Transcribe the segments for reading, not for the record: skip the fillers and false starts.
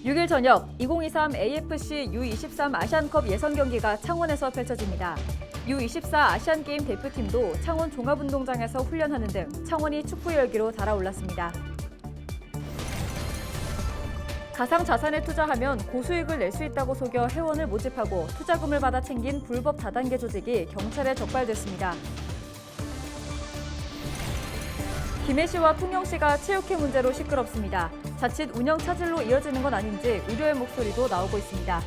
6일 저녁 2023 AFC U23 아시안컵 예선 경기가 창원에서 펼쳐집니다. U24 아시안게임 대표팀도 창원 종합운동장에서 훈련하는 등 창원이 축구 열기로 달아올랐습니다. 가상자산에 투자하면 고수익을 낼 수 있다고 속여 회원을 모집하고 투자금을 받아 챙긴 불법 다단계 조직이 경찰에 적발됐습니다. 김해 씨와 통영 씨가 체육회 문제로 시끄럽습니다. 자칫 운영 차질로 이어지는 건 아닌지 우려의 목소리도 나오고 있습니다.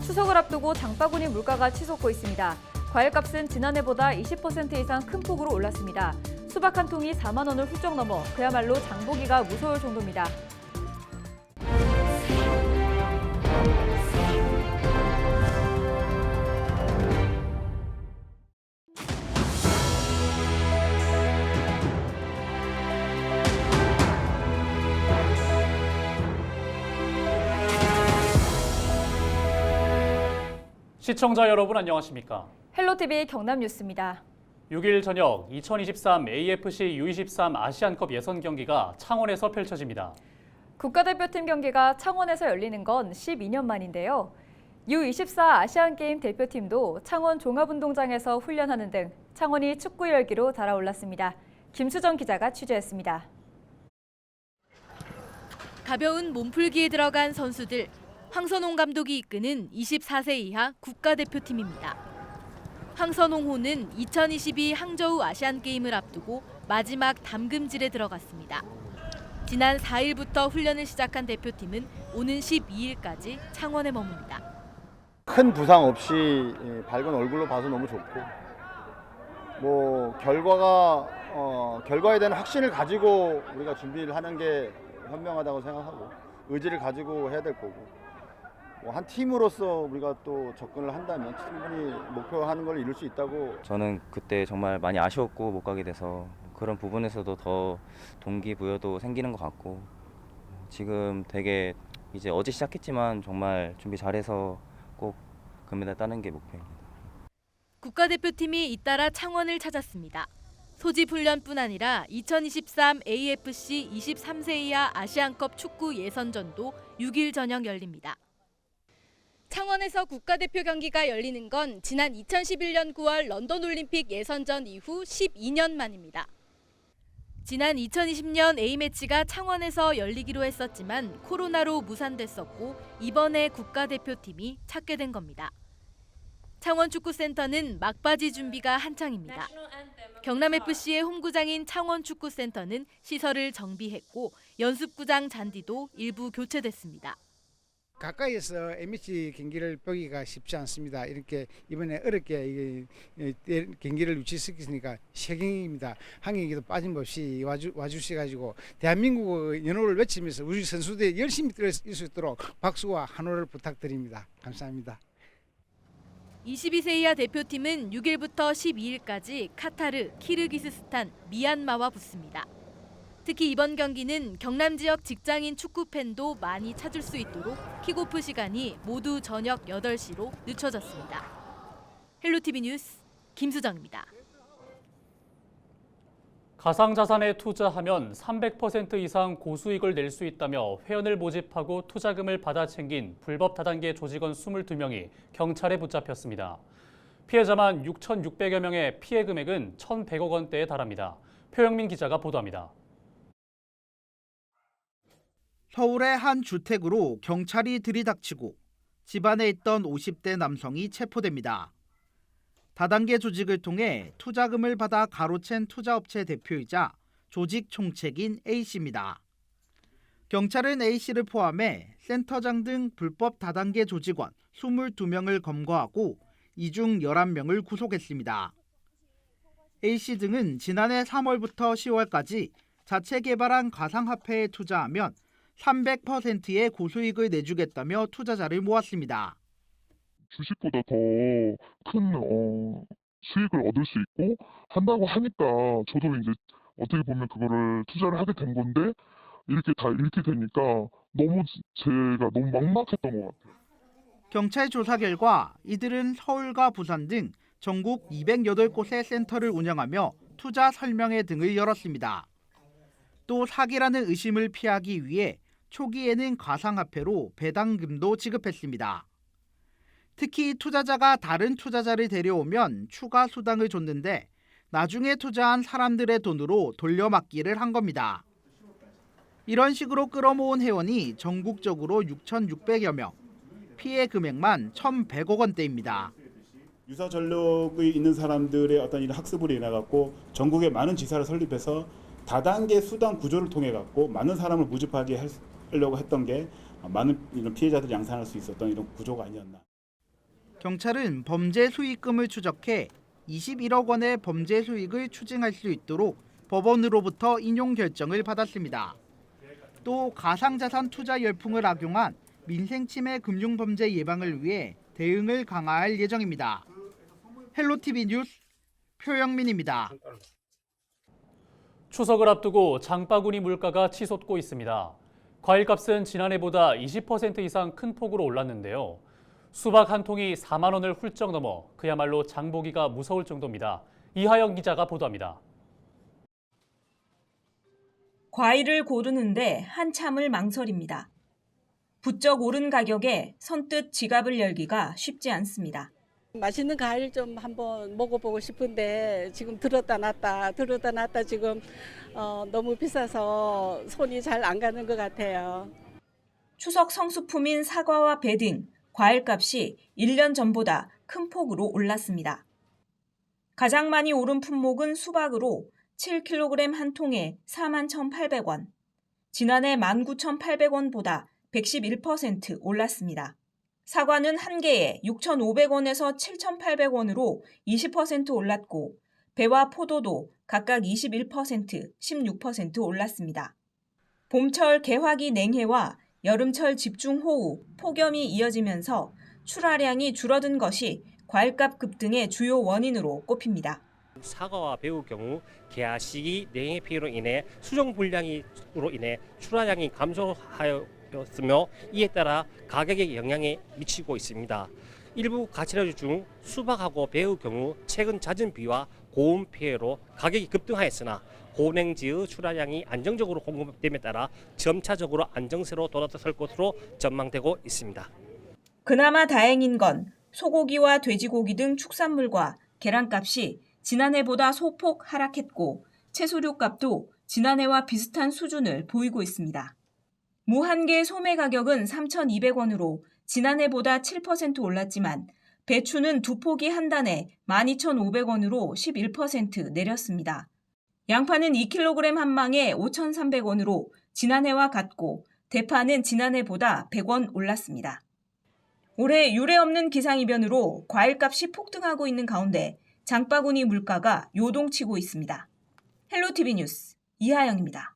추석을 앞두고 장바구니 물가가 치솟고 있습니다. 과일값은 지난해보다 20% 이상 큰 폭으로 올랐습니다. 수박 한 통이 4만 원을 훌쩍 넘어 그야말로 장보기가 무서울 정도입니다. 시청자 여러분 안녕하십니까? 헬로티비 경남뉴스입니다. 6일 저녁 2023 AFC U23 아시안컵 예선 경기가 창원에서 펼쳐집니다. 국가대표팀 경기가 창원에서 열리는 건 12년 만인데요. U24 아시안게임 대표팀도 창원 종합운동장에서 훈련하는 등 창원이 축구 열기로 달아올랐습니다. 김수정 기자가 취재했습니다. 가벼운 몸풀기에 들어간 선수들. 황선홍 감독이 이끄는 24세 이하 국가대표팀입니다. 황선홍호는 2022 항저우 아시안게임을 앞두고 마지막 담금질에 들어갔습니다. 지난 4일부터 훈련을 시작한 대표팀은 오는 12일까지 창원에 머뭅니다. 큰 부상 없이 밝은 얼굴로 봐서 너무 좋고 결과에 대한 확신을 가지고 우리가 준비를 하는 게 현명하다고 생각하고 의지를 가지고 해야 될 거고 한 팀으로서 우리가 또 접근을 한다면 충분히 목표하는 걸 이룰 수 있다고. 저는 그때 정말 많이 아쉬웠고 못 가게 돼서 그런 부분에서도 더 동기부여도 생기는 것 같고 지금 되게 이제 어제 시작했지만 정말 준비 잘해서 꼭 금메달 따는 게 목표입니다. 국가대표팀이 잇따라 창원을 찾았습니다. 소집 훈련뿐 아니라 2023 AFC 23세 이하 아시안컵 축구 예선전도 6일 저녁 열립니다. 창원에서 국가대표 경기가 열리는 건 지난 2011년 9월 런던 올림픽 예선전 이후 12년 만입니다. 지난 2020년 A매치가 창원에서 열리기로 했었지만 코로나로 무산됐었고 이번에 국가대표팀이 찾게 된 겁니다. 창원축구센터는 막바지 준비가 한창입니다. 경남FC의 홈구장인 창원축구센터는 시설을 정비했고 연습구장 잔디도 일부 교체됐습니다. 가까이에서 A매치 경기를 보기가 쉽지 않습니다. 이렇게 이번에 어렵게 경기를 유치시키니까ሸ경입니다. 한 경기도 빠짐없이 와주셔가지고 대한민국 연호를 외치면서 우리 선수들이 열심히 뛸 수 있도록 박수와 환호를 부탁드립니다. 감사합니다. 22세 이하 대표팀은 6일부터 12일까지 카타르, 키르기스스탄, 미얀마와 붙습니다. 특히 이번 경기는 경남 지역 직장인 축구 팬도 많이 찾을 수 있도록 킥오프 시간이 모두 저녁 8시로 늦춰졌습니다. 헬로티비 뉴스 김수정입니다. 가상자산에 투자하면 300% 이상 고수익을 낼 수 있다며 회원을 모집하고 투자금을 받아 챙긴 불법 다단계 조직원 22명이 경찰에 붙잡혔습니다. 피해자만 6,600여 명의 피해 금액은 1,100억 원대에 달합니다. 표영민 기자가 보도합니다. 서울의 한 주택으로 경찰이 들이닥치고 집안에 있던 50대 남성이 체포됩니다. 다단계 조직을 통해 투자금을 받아 가로챈 투자업체 대표이자 조직 총책인 A씨입니다. 경찰은 A씨를 포함해 센터장 등 불법 다단계 조직원 22명을 검거하고 이 중 11명을 구속했습니다. A씨 등은 지난해 3월부터 10월까지 자체 개발한 가상화폐에 투자하면 300%의 고수익을 내주겠다며 투자자를 모았습니다. 주식보다 더 큰 수익을 얻을 수 있고 한다고 하니까 저도 이제 어떻게 보면 그거를 투자를 하게 된 건데 이렇게 되니까 제가 너무 막막했던 것 같아요. 경찰 조사 결과 이들은 서울과 부산 등 전국 208곳의 센터를 운영하며 투자 설명회 등을 열었습니다. 또 사기라는 의심을 피하기 위해 초기에는 가상화폐로 배당금도 지급했습니다. 특히 투자자가 다른 투자자를 데려오면 추가 수당을 줬는데 나중에 투자한 사람들의 돈으로 돌려막기를 한 겁니다. 이런 식으로 끌어모은 회원이 전국적으로 6,600여 명, 피해 금액만 1,100억 원대입니다. 유사 전력이 있는 사람들의 어떤 이런 학습으로 인해 갖고 전국에 많은 지사를 설립해서 다단계 수당 구조를 통해 갖고 많은 사람을 모집하게 하려고 했던 게 많은 이런 피해자들이 양산할 수 있었던 이런 구조가 아니었나. 경찰은 범죄 수익금을 추적해 21억 원의 범죄 수익을 추징할 수 있도록 법원으로부터 인용 결정을 받았습니다. 또 가상자산 투자 열풍을 악용한 민생침해 금융범죄 예방을 위해 대응을 강화할 예정입니다. 헬로티비 뉴스 표영민입니다. 추석을 앞두고 장바구니 물가가 치솟고 있습니다. 과일값은 지난해보다 20% 이상 큰 폭으로 올랐는데요. 수박 한 통이 4만 원을 훌쩍 넘어 그야말로 장보기가 무서울 정도입니다. 이하영 기자가 보도합니다. 과일을 고르는데 한참을 망설입니다. 부쩍 오른 가격에 선뜻 지갑을 열기가 쉽지 않습니다. 맛있는 과일 좀 한번 먹어보고 싶은데 지금 들었다 놨다 지금 너무 비싸서 손이 잘 안 가는 것 같아요. 추석 성수품인 사과와 배 등 과일값이 1년 전보다 큰 폭으로 올랐습니다. 가장 많이 오른 품목은 수박으로 7kg 한 통에 41,800원, 지난해 19,800원보다 111% 올랐습니다. 사과는 한 개에 6,500원에서 7,800원으로 20% 올랐고 배와 포도도 각각 21%, 16% 올랐습니다. 봄철 개화기 냉해와 여름철 집중호우, 폭염이 이어지면서 출하량이 줄어든 것이 과일값 급등의 주요 원인으로 꼽힙니다. 사과와 배의 경우 개화 시기 냉해 피해로 인해 수정 불량으로 인해 출하량이 감소하였으며 이에 따라 가격에 영향이 미치고 있습니다. 일부 가치류 중 수박하고 배의 경우 최근 잦은 비와 고온 피해로 가격이 급등하였으나 고냉지의 출하량이 안정적으로 공급됨에 따라 점차적으로 안정세로 돌아설 것으로 전망되고 있습니다. 그나마 다행인 건 소고기와 돼지고기 등 축산물과 계란값이 지난해보다 소폭 하락했고 채소류값도 지난해와 비슷한 수준을 보이고 있습니다. 무 한 개 소매 가격은 3,200원으로 지난해보다 7% 올랐지만 배추는 두 포기 한 단에 12,500원으로 11% 내렸습니다. 양파는 2kg 한 망에 5,300원으로 지난해와 같고 대파는 지난해보다 100원 올랐습니다. 올해 유례없는 기상이변으로 과일값이 폭등하고 있는 가운데 장바구니 물가가 요동치고 있습니다. 헬로티비 뉴스 이하영입니다.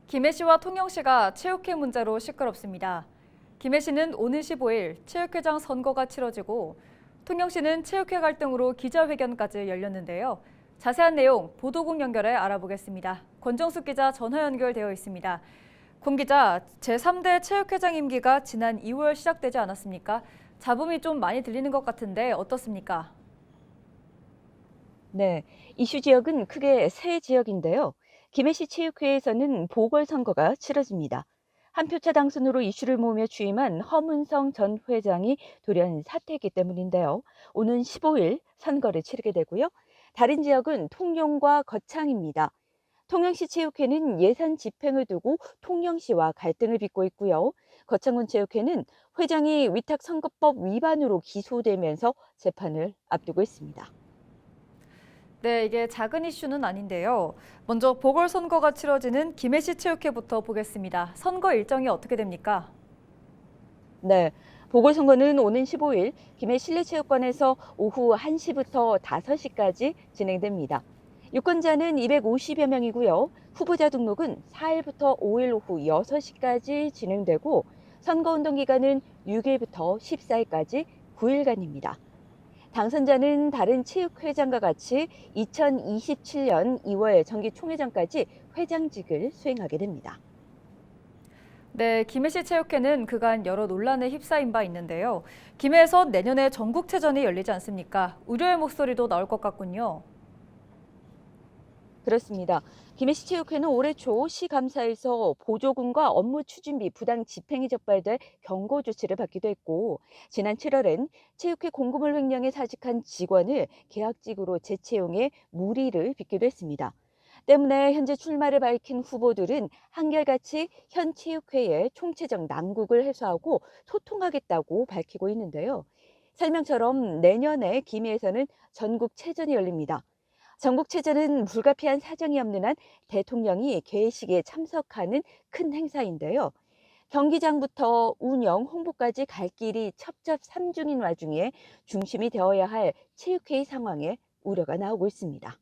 김해 씨와 통영 씨가 체육회 문제로 시끄럽습니다. 김해 씨는 오는 15일 체육회장 선거가 치러지고 통영 씨는 체육회 갈등으로 기자회견까지 열렸는데요. 자세한 내용 보도국 연결해 알아보겠습니다. 권정숙 기자 전화 연결되어 있습니다. 권 기자, 제3대 체육회장 임기가 지난 2월 시작되지 않았습니까? 잡음이 좀 많이 들리는 것 같은데 어떻습니까? 네, 이슈 지역은 크게 세 지역인데요. 김해시 체육회에서는 보궐선거가 치러집니다. 한 표차 당선으로 이슈를 모으며 취임한 허문성 전 회장이 돌연 사퇴했기 때문인데요. 오는 15일 선거를 치르게 되고요. 다른 지역은 통영과 거창입니다. 통영시 체육회는 예산 집행을 두고 통영시와 갈등을 빚고 있고요. 거창군 체육회는 회장이 위탁선거법 위반으로 기소되면서 재판을 앞두고 있습니다. 네, 이게 작은 이슈는 아닌데요. 먼저 보궐선거가 치러지는 김해시 체육회부터 보겠습니다. 선거 일정이 어떻게 됩니까? 네, 보궐선거는 오는 15일 김해 실내체육관에서 오후 1시부터 5시까지 진행됩니다. 유권자는 250여 명이고요. 후보자 등록은 4일부터 5일 오후 6시까지 진행되고 선거운동 기간은 6일부터 14일까지 9일간입니다. 당선자는 다른 체육회장과 같이 2027년 2월 정기 총회장까지 회장직을 수행하게 됩니다. 네, 김해시 체육회는 그간 여러 논란에 휩싸인 바 있는데요. 김해에서 내년에 전국체전이 열리지 않습니까? 우려의 목소리도 나올 것 같군요. 그렇습니다. 김해시 체육회는 올해 초 시감사에서 보조금과 업무 추진비 부당 집행이 적발돼 경고 조치를 받기도 했고, 지난 7월엔 체육회 공급을 횡령해 사직한 직원을 계약직으로 재채용해 물의를 빚기도 했습니다. 때문에 현재 출마를 밝힌 후보들은 한결같이 현 체육회의 총체적 난국을 해소하고 소통하겠다고 밝히고 있는데요. 설명처럼 내년에 김해에서는 전국체전이 열립니다. 전국체전은 불가피한 사정이 없는 한 대통령이 개회식에 참석하는 큰 행사인데요. 경기장부터 운영, 홍보까지 갈 길이 첩첩산중인 와중에 중심이 되어야 할 체육회의 상황에 우려가 나오고 있습니다.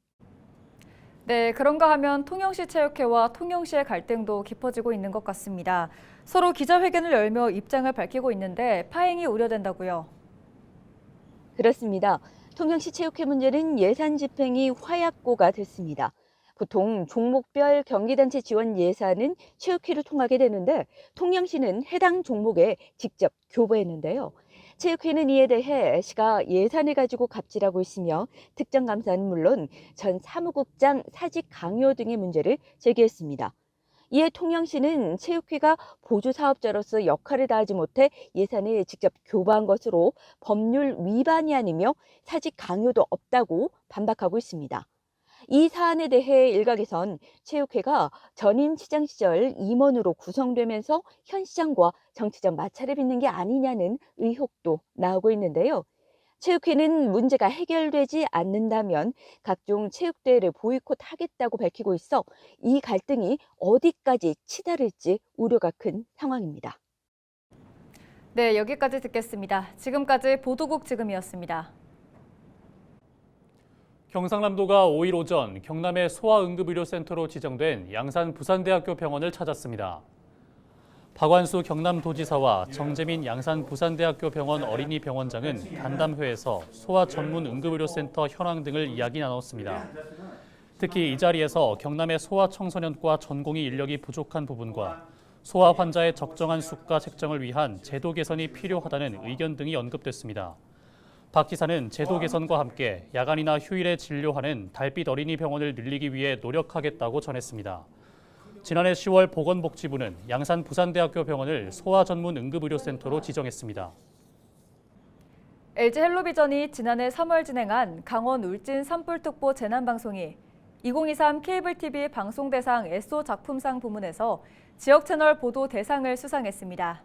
네, 그런가 하면 통영시 체육회와 통영시의 갈등도 깊어지고 있는 것 같습니다. 서로 기자회견을 열며 입장을 밝히고 있는데 파행이 우려된다고요. 그렇습니다. 통영시 체육회 문제는 예산 집행이 화약고가 됐습니다. 보통 종목별 경기단체 지원 예산은 체육회를 통하게 되는데 통영시는 해당 종목에 직접 교부했는데요. 체육회는 이에 대해 시가 예산을 가지고 갑질하고 있으며 특정 감사는 물론 전 사무국장 사직 강요 등의 문제를 제기했습니다. 이에 통영시는 체육회가 보조사업자로서 역할을 다하지 못해 예산을 직접 교부한 것으로 법률 위반이 아니며 사직 강요도 없다고 반박하고 있습니다. 이 사안에 대해 일각에선 체육회가 전임 시장 시절 임원으로 구성되면서 현 시장과 정치적 마찰을 빚는 게 아니냐는 의혹도 나오고 있는데요. 체육회는 문제가 해결되지 않는다면 각종 체육대회를 보이콧하겠다고 밝히고 있어 이 갈등이 어디까지 치달을지 우려가 큰 상황입니다. 네, 여기까지 듣겠습니다. 지금까지 보도국 지금이었습니다. 경상남도가 5일 오전 경남의 소아응급의료센터로 지정된 양산 부산대학교 병원을 찾았습니다. 박완수 경남도지사와 정재민 양산 부산대학교 병원 어린이병원장은 간담회에서 소아 전문 응급의료센터 현황 등을 이야기 나눴습니다. 특히 이 자리에서 경남의 소아 청소년과 전공의 인력이 부족한 부분과 소아 환자의 적정한 수가 책정을 위한 제도 개선이 필요하다는 의견 등이 언급됐습니다. 박 지사는 제도 개선과 함께 야간이나 휴일에 진료하는 달빛 어린이 병원을 늘리기 위해 노력하겠다고 전했습니다. 지난해 10월 보건복지부는 양산 부산대학교 병원을 소아 전문 응급의료센터로 지정했습니다. LG 헬로비전이 지난해 3월 진행한 강원 울진 산불특보 재난방송이 2023 케이블TV 방송대상 에소 작품상 부문에서 지역채널 보도 대상을 수상했습니다.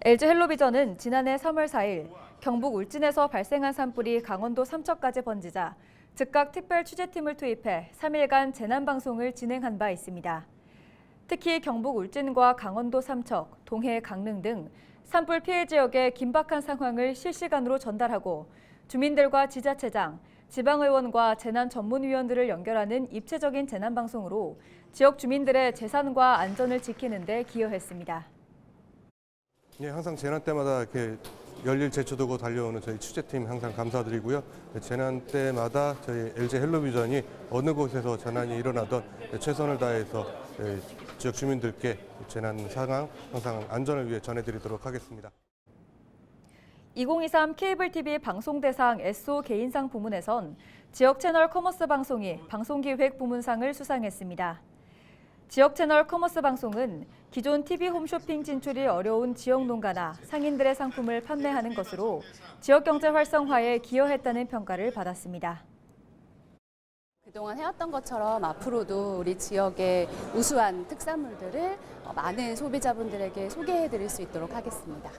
LG 헬로비전은 지난해 3월 4일 경북 울진에서 발생한 산불이 강원도 삼척까지 번지자 즉각 특별 취재팀을 투입해 3일간 재난방송을 진행한 바 있습니다. 특히 경북 울진과 강원도 삼척, 동해, 강릉 등 산불 피해 지역의 긴박한 상황을 실시간으로 전달하고 주민들과 지자체장, 지방의원과 재난전문위원들을 연결하는 입체적인 재난방송으로 지역 주민들의 재산과 안전을 지키는 데 기여했습니다. 예, 항상 재난 때마다 이렇게 열일 제초되고 달려오는 저희 취재팀 항상 감사드리고요. 재난 때마다 저희 LG 헬로비전이 어느 곳에서 재난이 일어나던 최선을 다해서 지역 주민들께 재난 상황 항상 안전을 위해 전해드리도록 하겠습니다. 2023 케이블TV 방송대상 에소 개인상 부문에선 지역채널 커머스 방송이 방송기획 부문상을 수상했습니다. 지역채널 커머스 방송은 기존 TV 홈쇼핑 진출이 어려운 지역 농가나 상인들의 상품을 판매하는 것으로 지역경제 활성화에 기여했다는 평가를 받았습니다. 그동안 해왔던 것처럼 앞으로도 우리 지역의 우수한 특산물들을 많은 소비자분들에게 소개해드릴 수 있도록 하겠습니다.